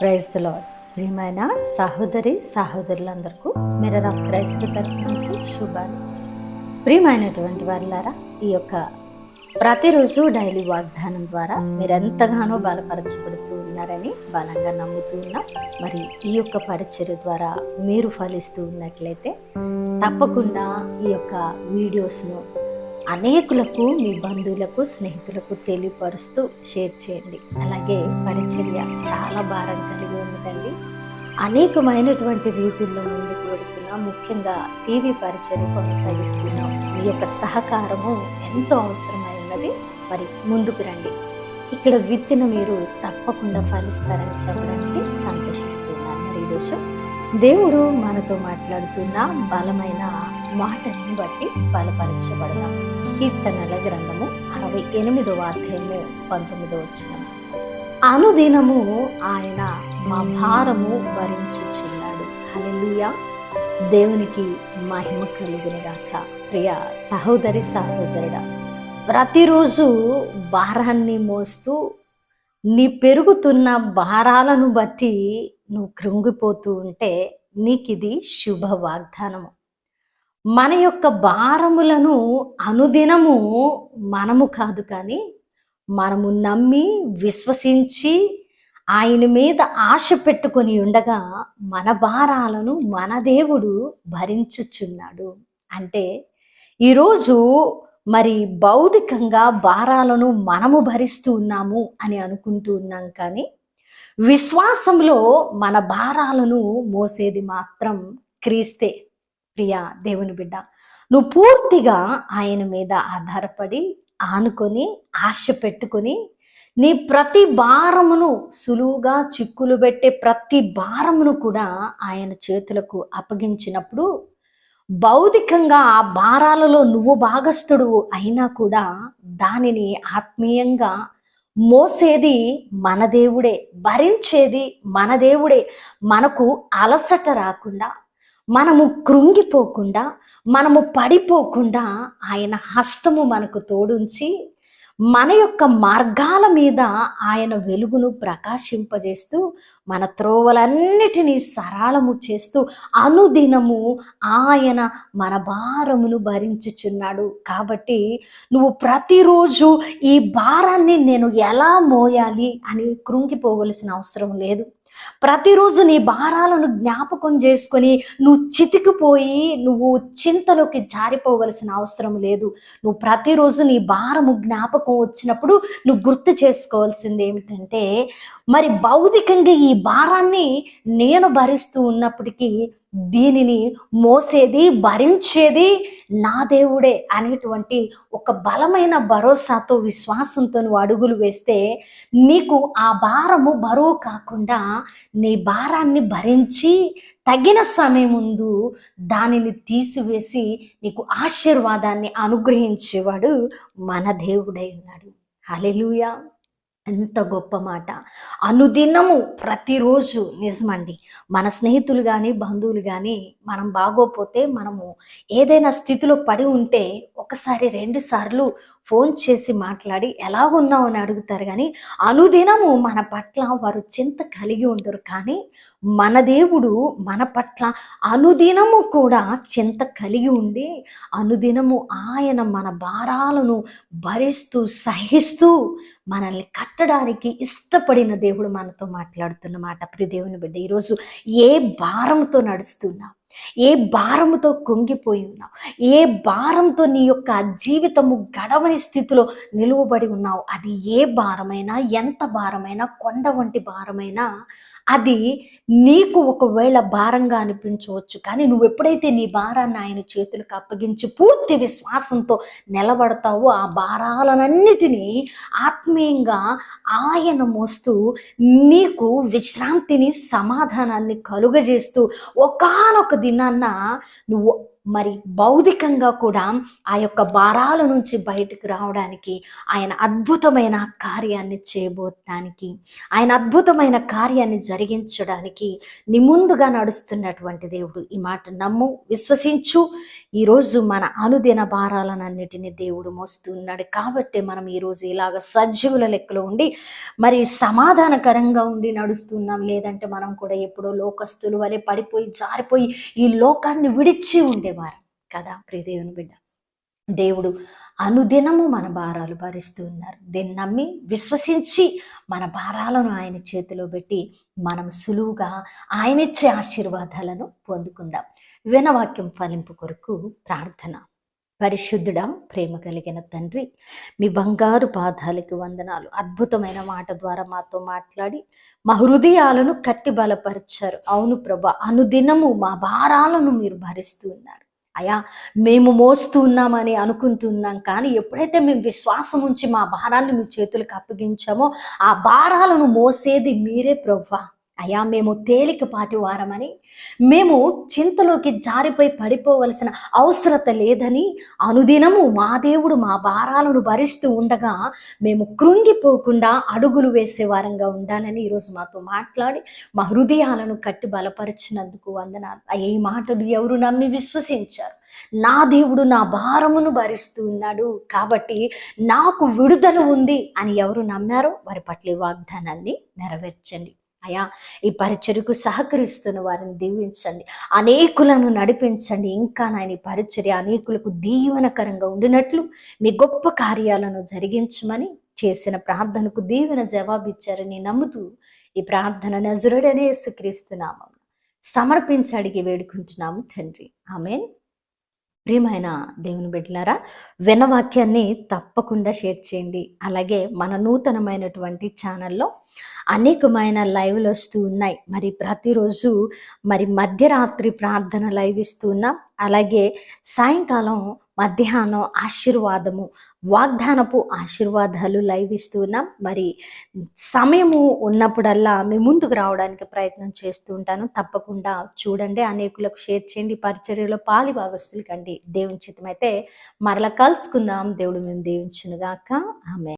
Praise the lord. ప్రియమైన సహోదరులందరికీ mirror of Christ తరపు నుంచి శుభాలు. ప్రియమైనటువంటి వారులారా, ఈ యొక్క ప్రతిరోజు డైలీ వాగ్దానం ద్వారా మీరు ఎంతగానో బలపరచబడుతూ ఉన్నారని బలంగా నమ్ముతూ ఉన్నాం. మరి ఈ యొక్క పరిచర్య ద్వారా మీరు ఫలిస్తూ ఉన్నట్లయితే తప్పకుండా ఈ యొక్క వీడియోస్ను అనేకులకు, మీ బంధువులకు, స్నేహితులకు తెలియపరుస్తూ షేర్ చేయండి. అలాగే పరిచర్య చాలా భారం కలిగి ఉందండి. అనేకమైనటువంటి రీతుల్లో ముందుకు వెళుతున్నాం. ముఖ్యంగా టీవీ పరిచర్య కొనసాగిస్తున్నాం. మీ యొక్క సహకారము ఎంతో అవసరమైనది. మరి ముందుకు రండి. ఇక్కడ విత్తిన మీరు తప్పకుండా ఫలిస్తారని చెప్పడానికి సంతోషిస్తున్నాను. మరి ఈరోజు దేవుడు మనతో మాట్లాడుతున్న బలమైన మాటలను బట్టి బలపరచబడదాం. కీర్తనల గ్రంథము 68వ అధ్యాయము 19వ వచనం. అనుదినము ఆయన మా భారము భరించుచున్నాడు. హల్లెలూయా. దేవునికి మహిమ కలుగునుగాక. ప్రియ సహోదరుడా, ప్రతిరోజు భారాన్ని మోస్తూ నీ పెరుగుతున్న భారాలను బట్టి నువ్వు కృంగిపోతూ ఉంటే నీకిది శుభ వాగ్దానము. మన యొక్క భారములను అనుదినము మనము కాదు, కానీ మనము నమ్మి విశ్వసించి ఆయన మీద ఆశ పెట్టుకొని ఉండగా మన భారాలను మన దేవుడు భరించుచున్నాడు. అంటే ఈరోజు మరి భౌతికంగా భారాలను మనము భరిస్తూ ఉన్నాము అని అనుకుంటూ ఉన్నాం, కానీ విశ్వాసంలో మన భారాలను మోసేది మాత్రం క్రీస్తే. ప్రియా దేవుని బిడ్డ, నువ్వు పూర్తిగా ఆయన మీద ఆధారపడి ఆనుకొని ఆశ పెట్టుకొని నీ ప్రతి భారమును సులువుగా చిక్కులు పెట్టే ప్రతి భారమును కూడా ఆయన చేతులకు అప్పగించినప్పుడు భౌతికంగా ఆ భారాలలో నువ్వు భాగస్థుడు అయినా కూడా దానిని ఆత్మీయంగా మోసేది మన దేవుడే, భరించేది మన దేవుడే. మనకు అలసట రాకుండా, మనము కృంగిపోకుండా, మనము పడిపోకుండా ఆయన హస్తము మనకు తోడుంచి మన యొక్క మార్గాల మీద ఆయన వెలుగును ప్రకాశింపజేస్తూ మన త్రోవలన్నిటినీ సరళము చేస్తూ అనుదినము ఆయన మన భారమును భరించుచున్నాడు. కాబట్టి నువ్వు ప్రతిరోజు ఈ భారాన్ని నేను ఎలా మోయాలి అని కృంగిపోవలసిన అవసరం లేదు. ప్రతిరోజు నీ భారాలను జ్ఞాపకం చేసుకొని నువ్వు చితికిపోయి నువ్వు చింతలోకి జారిపోవలసిన అవసరం లేదు. నువ్వు ప్రతిరోజు నీ భారము జ్ఞాపకం వచ్చినప్పుడు నువ్వు గుర్తు చేసుకోవాల్సింది ఏమిటంటే, మరి భౌతికంగా ఈ భారాన్ని నేను భరిస్తూ ఉన్నప్పటికీ దీనిని మోసేది, భరించేది నా దేవుడే అనేటువంటి ఒక బలమైన భరోసాతో, విశ్వాసంతో నువ్వు అడుగులు వేస్తే నీకు ఆ భారము బరువు కాకుండా నీ భారాన్ని భరించి తగిన సమయం ముందు దానిని తీసివేసి నీకు ఆశీర్వాదాన్ని అనుగ్రహించేవాడు మన దేవుడై ఉన్నాడు. హల్లెలూయా. ఎంత గొప్ప మాట. అనుదినము ప్రతిరోజు నిజమండి. మన స్నేహితులు కానీ, బంధువులు కానీ మనం బాగోపోతే, మనము ఏదైనా స్థితిలో పడి ఉంటే ఒకసారి 2 సార్లు ఫోన్ చేసి మాట్లాడి ఎలాగున్నావు అని అడుగుతారు, కానీ అనుదినము మన పట్ల వారు చింత కలిగి ఉండరు. కానీ మన దేవుడు మన పట్ల అనుదినము కూడా చింత కలిగి ఉండి అనుదినము ఆయన మన భారాలను భరిస్తూ సహిస్తూ మనల్ని కట్టడానికి ఇష్టపడిన దేవుడు మనతో మాట్లాడుతున్న మాట. ప్రియ దేవుని బిడ్డ, ఈరోజు ఏ భారంతో నడుస్తున్నావు, ఏ భారముతో కుంగిపోయి ఉన్నావు, ఏ భారంతో నీ యొక్క జీవితము గడవని స్థితిలో నిలువబడి ఉన్నావు, అది ఏ భారమైనా, ఎంత భారమైనా, కొండ వంటి భారమైనా అది నీకు ఒకవేళ భారంగా అనిపించవచ్చు. కానీ నువ్వు ఎప్పుడైతే నీ భారాన్ని ఆయన చేతులకు అప్పగించి పూర్తి విశ్వాసంతో నిలబడతావో ఆ భారాలన్నిటినీ ఆత్మీయంగా ఆయన మోస్తూ నీకు విశ్రాంతిని, సమాధానాన్ని కలుగజేస్తూ ఒకానొక దినాన్న నువ్వు మరి భౌతికంగా కూడా ఆ యొక్క భారాల నుంచి బయటకు రావడానికి, ఆయన అద్భుతమైన కార్యాన్ని చేయబోతానికి, ఆయన అద్భుతమైన కార్యాన్ని జరిగించడానికి నీ ముందుగా నడుస్తున్నటువంటి దేవుడు. ఈ మాట నమ్ము, విశ్వసించు. ఈరోజు మన అనుదిన భారాలన్నిటిని దేవుడు మోస్తున్నాడు. కాబట్టి మనం ఈరోజు ఇలాగ సజీవుల లెక్కలో ఉండి మరి సమాధానకరంగా ఉండి నడుస్తున్నాం. లేదంటే మనం కూడా ఎప్పుడో లోకస్తులు వలె పడిపోయి జారిపోయి ఈ లోకాన్ని విడిచి ఉండేవారు కదా. ప్రియదేవుని బిడ్డ, దేవుడు అనుదినము మన భారాలు భరిస్తూ ఉన్నారు. దీన్ని నమ్మి విశ్వసించి మన భారాలను ఆయన చేతిలో పెట్టి మనం సులువుగా ఆయన ఇచ్చే ఆశీర్వాదాలను పొందుకుందాం. వినవాక్యం ఫలింపు కొరకు ప్రార్థన. పరిశుద్ధుడా, ప్రేమ కలిగిన తండ్రి, మీ బంగారు పాదాలకి వందనాలు. అద్భుతమైన మాట ద్వారా మాతో మాట్లాడి మా హృదయాలను కట్టి బలపరిచారు. అవును ప్రభా, అనుదినము మా భారాలను మీరు భరిస్తూ ఉన్నారు. అయా, మేము మోస్తూ ఉన్నామని అనుకుంటున్నాం, కానీ ఎప్పుడైతే మేము విశ్వాసం ఉంచి మా భారాన్ని మీ చేతులకు అప్పగించామో ఆ భారాలను మోసేది మీరే ప్రభా. అయా, మేము తేలికపాటి వారమని, మేము చింతలోకి జారిపోయి పడిపోవలసిన అవసరత లేదని, అనుదినము మా దేవుడు మా భారాలను భరిస్తూ ఉండగా మేము కృంగిపోకుండా అడుగులు వేసే వారంగా ఉండాలని ఈరోజు మాతో మాట్లాడి మా హృదయాలను కట్టి బలపరిచినందుకు వందనాలు. అయ్యా, ఈ మాటలు ఎవరు నమ్మి విశ్వసించారు? నా దేవుడు నా భారమును భరిస్తూ ఉన్నాడు కాబట్టి నాకు విడుదల ఉంది అని ఎవరు నమ్మారో వారి పట్ల ఈ వాగ్దానాన్ని నెరవేర్చండి. అయా, ఈ పరిచర్యకు సహకరిస్తున్న వారిని దీవించండి, అనేకులను నడిపించండి. ఇంకా నాయన పరిచర్య అనేకులకు దీవెనకరంగా ఉండినట్లు మీ గొప్ప కార్యాలను జరిగించమని చేసిన ప్రార్థనకు దీవెన జవాబిచ్చారని నమ్ముతూ ఈ ప్రార్థన నజరుడనే యేసుక్రీస్తు నామమున సమర్పించి అడిగి వేడుకుంటున్నాము తండ్రి, ఆమేన్. ప్రియమైన దేవుని బిడ్డలారా, వినవాక్యాన్ని తప్పకుండా షేర్ చేయండి. అలాగే మన నూతనమైనటువంటి ఛానల్లో అనేకమైన లైవ్లు వస్తూ ఉన్నాయి. మరి ప్రతిరోజు మరి మధ్యరాత్రి ప్రార్థన లైవ్ ఇస్తూ ఉన్నాం. అలాగే సాయంకాలం మధ్యాహ్నం ఆశీర్వాదము, వాగ్దానపు ఆశీర్వాదాలు లైవ్ ఇస్తూ ఉన్నాం. మరి సమయము ఉన్నప్పుడల్లా మీ ముందుకు రావడానికి ప్రయత్నం చేస్తూ ఉంటాను. తప్పకుండా చూడండి, అనేకులకు షేర్ చేయండి, పరిచర్యలో పాలి భాగస్తులు కండి. దేవుని చిత్తమైతే మరలా కలుసుకుందాం. దేవుడు మేము దీవించునుగాక. ఆమేన్.